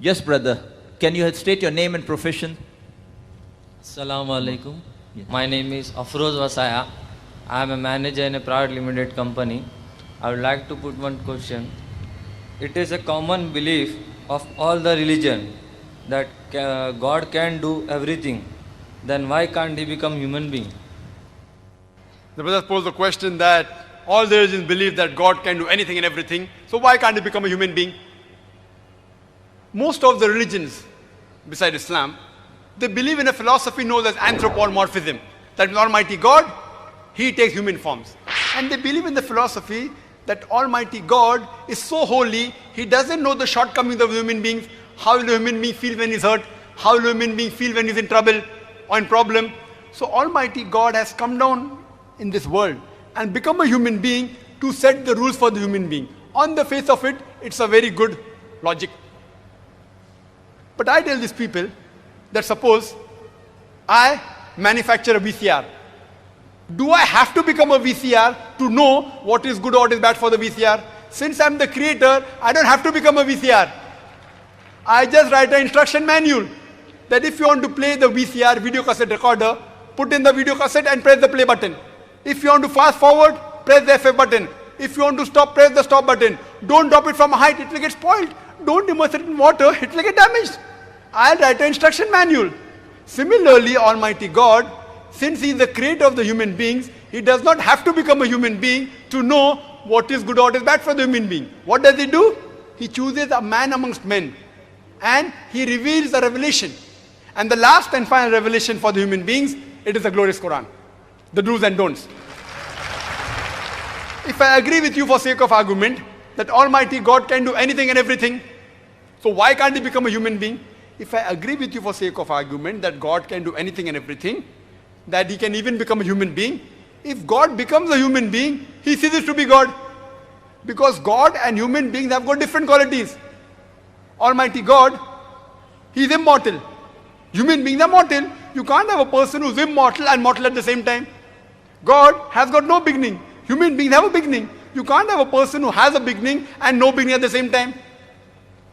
Yes, brother. Can you state your name and profession? Assalamu alaikum. My name is Afroz Wasaya. I am a manager in a private limited company. I would like to put one question. It is a common belief of all the religion that God can do everything. Then why can't he become human being? The brother posed the question that all the religions believe that God can do anything and everything. So why can't he become a human being? Most of the religions, beside Islam, they believe in a philosophy known as anthropomorphism. That Almighty God, He takes human forms. And they believe in the philosophy that Almighty God is so holy, He doesn't know the shortcomings of human beings. How will a human being feel when he's hurt? How will a human being feel when he's in trouble or in problem? So Almighty God has come down in this world and become a human being to set the rules for the human being. On the face of it, it's a very good logic. But I tell these people that suppose I manufacture a VCR. Do I have to become a VCR to know what is good or what is bad for the VCR? Since I'm the creator, I don't have to become a VCR. I just write an instruction manual that if you want to play the VCR, video cassette recorder, put in the video cassette and press the play button. If you want to fast forward, press the FF button. If you want to stop, press the stop button. Don't drop it from a height, it will get spoiled. Don't immerse it in water, it will get damaged. I'll write an instruction manual. Similarly, Almighty God, since He is the creator of the human beings, He does not have to become a human being to know what is good or what is bad for the human being. What does He do? He chooses a man amongst men and He reveals the revelation. And the last and final revelation for the human beings, it is the glorious Quran. The do's and don'ts. If I agree with you for sake of argument that Almighty God can do anything and everything, so why can't He become a human being? If I agree with you for sake of argument that God can do anything and everything, that He can even become a human being, if God becomes a human being, He ceases to be God. Because God and human beings have got different qualities. Almighty God, He is immortal. Human beings are mortal. You can't have a person who is immortal and mortal at the same time. God has got no beginning. Human beings have a beginning. You can't have a person who has a beginning and no beginning at the same time.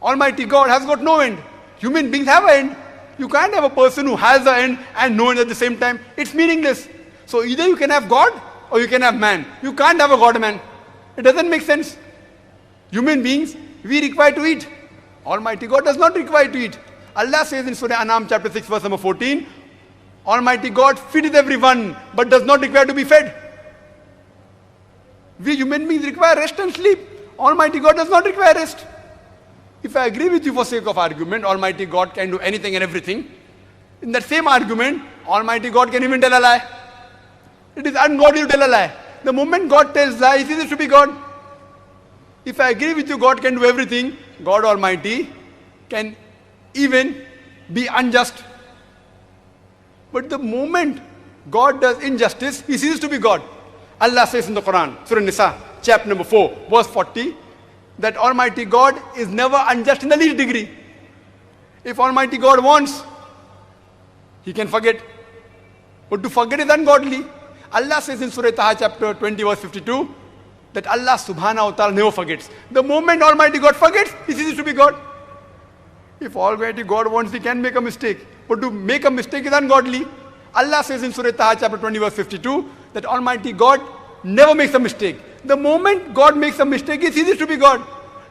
Almighty God has got no end. Human beings have an end. You can't have a person who has an end and no end at the same time. It's meaningless. So either you can have God or you can have man. You can't have a God man. It doesn't make sense. Human beings, we require to eat. Almighty God does not require to eat. Allah says in Surah Anam chapter 6 verse number 14, Almighty God feedeth everyone but does not require to be fed. We human beings require rest and sleep. Almighty God does not require rest. If I agree with you for sake of argument, Almighty God can do anything and everything, in that same argument, Almighty God can even tell a lie. It is ungodly to tell a lie. The moment God tells lie, He ceases to be God. If I agree with you, God can do everything, God Almighty can even be unjust. But the moment God does injustice, He ceases to be God. Allah says in the Quran, Surah Nisa, chapter number 4, verse 40, that Almighty God is never unjust in the least degree. If Almighty God wants, He can forget. But to forget is ungodly. Allah says in Surah Taha chapter 20 verse 52 that Allah subhanahu wa ta'ala never forgets. The moment Almighty God forgets, He ceases to be God. If Almighty God wants, He can make a mistake. But to make a mistake is ungodly. Allah says in Surah Taha chapter 20 verse 52 that Almighty God never makes a mistake. The moment God makes a mistake, He ceases to be God.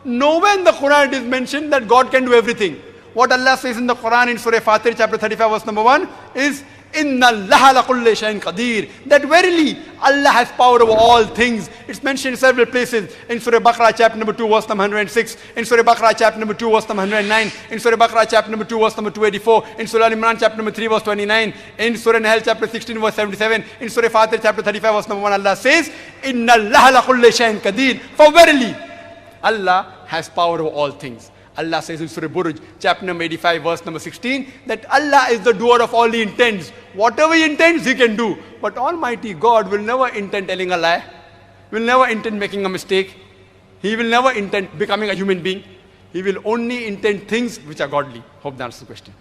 Nowhere in the Quran it is mentioned that God can do everything. What Allah says in the Quran in Surah Fatir chapter 35 verse number 1 is Inna Allaha la kulli shay'in qadir. That verily Allah has power over all things. It's mentioned in several places. In Surah Baqarah chapter number 2 verse number 106. In Surah Baqarah chapter number 2 verse number 109. In Surah Baqarah chapter number 2 verse number 284. In Surah Al-Imran chapter number 3 verse 29. In Surah Nahl chapter 16 verse 77. In Surah Fatir chapter 35 verse number 1 Allah says Inna Allaha la kulli shay'in qadir. For verily Allah has power over all things. Allah says in Surah Buruj, chapter number 85, verse number 16, that Allah is the doer of all He intends. Whatever He intends, He can do. But Almighty God will never intend telling a lie, will never intend making a mistake. He will never intend becoming a human being. He will only intend things which are godly. Hope that answers the question.